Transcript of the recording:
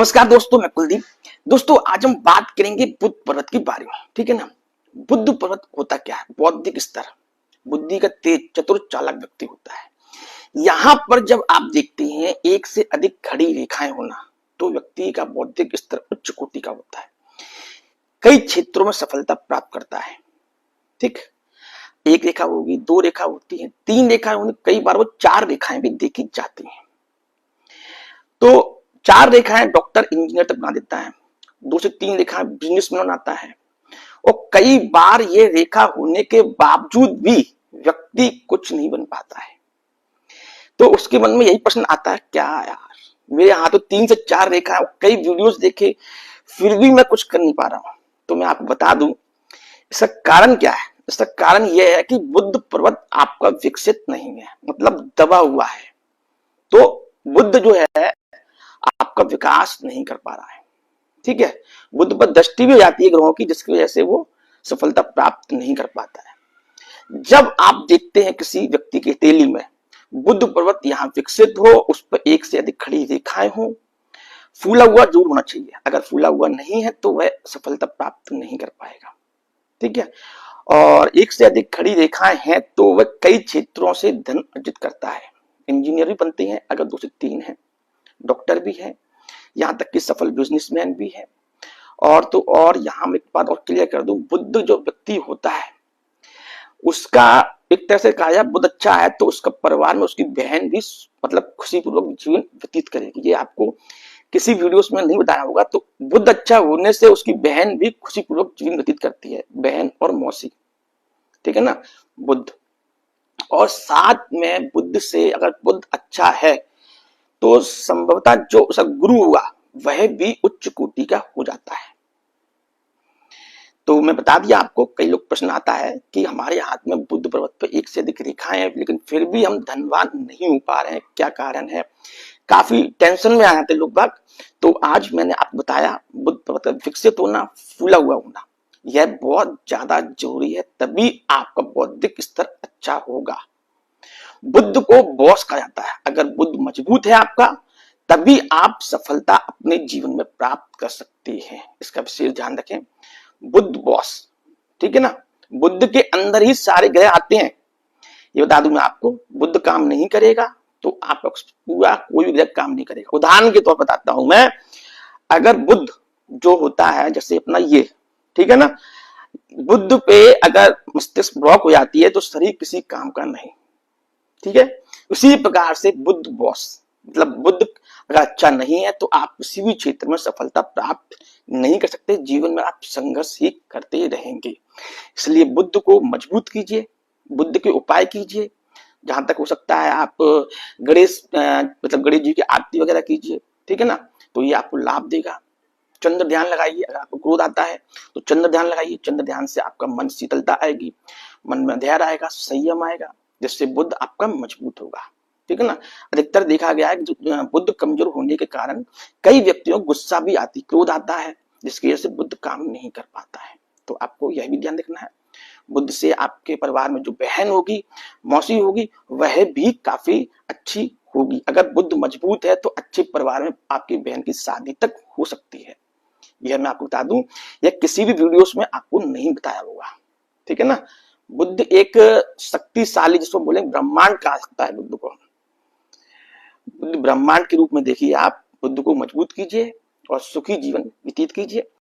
नमस्कार दोस्तों, मैं कुलदीप। दोस्तों, आज हम बात करेंगे बुद्ध पर्वत के बारे में। ठीक है ना। बुद्ध पर्वत होता क्या है? बौद्धिक स्तर, बुद्धि का तेज, चतुर, चालाक व्यक्ति होता है। यहाँ पर जब आप देखते हैं एक से अधिक खड़ी रेखाएं होना, तो व्यक्ति का बौद्धिक स्तर उच्च कोटि का होता है। कई क्षेत्रों में सफलता प्राप्त करता है। ठीक, एक रेखा होगी, दो रेखा होती है, तीन रेखाएं होंगी, कई बार वो चार रेखाएं भी देखी जाती हैं। तो चार रेखाएं डॉक्टर इंजीनियर तक बना देता है, दो से तीन रेखाएं बिजनेसमैन बनाता है, और कई बार ये रेखा होने के बावजूद भी व्यक्ति कुछ नहीं बन पाता है। तो उसके मन में यही प्रश्न आता है, क्या यार, मेरे यहाँ तो तीन से चार रेखा है, कई वीडियोस देखे, फिर भी मैं कुछ कर नहीं पा रहा हूं। तो मैं आपको बता दूं इसका कारण क्या है। इसका कारण यह है कि बुद्ध पर्वत आपका विकसित नहीं है, मतलब दबा हुआ है। तो बुद्ध जो है आपका विकास नहीं कर पा रहा है। ठीक है, बुद्ध पर दृष्टि भी जाती है ग्रहों की, जिसकी वजह से वो सफलता प्राप्त नहीं कर पाता है। जब आप देखते हैं किसी व्यक्ति की हथेली में बुद्ध पर्वत यहाँ विकसित हो, उस पर एक से अधिक खड़ी रेखाएं हो, फूला हुआ जरूर होना चाहिए। अगर फूला हुआ नहीं है तो वह सफलता प्राप्त नहीं कर पाएगा। ठीक है, और एक से अधिक खड़ी रेखाएं हैं तो वह कई क्षेत्रों से धन अर्जित करता है। इंजीनियर भी बनते हैं अगर दो से तीन है, डॉक्टर भी है, यहाँ तक कि सफल बिजनेसमैन भी है। और तो और यहाँ मैं एक बात और क्लियर कर दूं, बुद्ध जो व्यक्ति होता है उसका एक तरह से कहा जाए बुद्ध अच्छा है तो उसका परिवार में उसकी बहन भी मतलब खुशीपूर्वक जीवन व्यतीत करेगी। ये आपको किसी वीडियोस में नहीं बताया होगा। तो बुद्ध अच्छा होने से उसकी बहन भी खुशीपूर्वक जीवन व्यतीत करती है, बहन और मौसी। ठीक है ना, बुद्ध। और साथ में बुद्ध से अगर बुद्ध अच्छा है तो संभवतः जो उसका गुरु हुआ वह भी उच्च कोटि का हो जाता है। तो मैं बता दिया आपको, कई लोग प्रश्न आता है कि हमारे हाथ में बुद्ध पर्वत पर एक से अधिक रेखाएं हैं लेकिन फिर भी हम धनवान नहीं हो पा रहे हैं, क्या कारण है? काफी टेंशन में आ जाते लोग बाग। तो आज मैंने आपको बताया बुद्ध पर्वत विकसित होना, फूला हुआ होना, यह बहुत ज्यादा जरूरी है, तभी आपका बौद्धिक स्तर अच्छा होगा। बुद्ध को बॉस कहा जाता है। अगर बुद्ध मजबूत है आपका, तभी आप सफलता अपने जीवन में प्राप्त कर सकते हैं। इसका विशेष ध्यान रखें, बुद्ध बॉस। ठीक है ना, बुद्ध के अंदर ही सारे ग्रह आते हैं। ये बता दूं मैं आपको, बुद्ध काम नहीं करेगा तो आपका पूरा कोई भी ग्रह काम नहीं करेगा। उदाहरण के तौर पर बताता हूं मैं, अगर बुद्ध जो होता है जैसे अपना ये, ठीक है ना, बुद्ध पे अगर मस्तिष्क ब्लॉक हो जाती है तो शरीर किसी काम का नहीं। ठीक है, उसी प्रकार से बुद्ध बॉस, मतलब बुद्ध अगर अच्छा नहीं है तो आप किसी भी क्षेत्र में सफलता प्राप्त नहीं कर सकते, जीवन में आप संघर्ष ही करते रहेंगे। इसलिए बुद्ध को मजबूत कीजिए, बुद्ध के उपाय कीजिए, जहां तक हो सकता है आप गणेश मतलब गणेश जी की आरती वगैरह कीजिए। ठीक है ना, तो ये आपको लाभ देगा। चंद्र ध्यान लगाइए, अगर आपको क्रोध आता है तो चंद्र ध्यान लगाइए। चंद्र ध्यान से आपका मन शीतलता आएगी, मन में धैर्य आएगा, संयम आएगा, जिससे बुद्ध आपका मजबूत होगा। ठीक है ना, अधिकतर देखा गया है कि बुद्ध कमजोर होने के कारण कई व्यक्तियों को गुस्सा भी आती, क्रोध आता है, जिसकी वजह से बुद्ध काम नहीं कर पाता है। तो आपको यह भी ध्यान रखना है, बुद्ध से आपके परिवार में जो बहन होगी, मौसी होगी, वह भी काफी अच्छी होगी। अगर बुद्ध मजबूत है तो अच्छे परिवार में आपकी बहन की शादी तक हो सकती है। यह मैं आपको बता दूं, यह किसी भी वीडियोस में आपको नहीं बताया होगा। ठीक है ना, बुद्ध एक शक्तिशाली, जिसको बोले ब्रह्मांड कहा सकता है बुद्ध को। बुद्ध ब्रह्मांड के रूप में देखिए आप, बुद्ध को मजबूत कीजिए और सुखी जीवन व्यतीत कीजिए।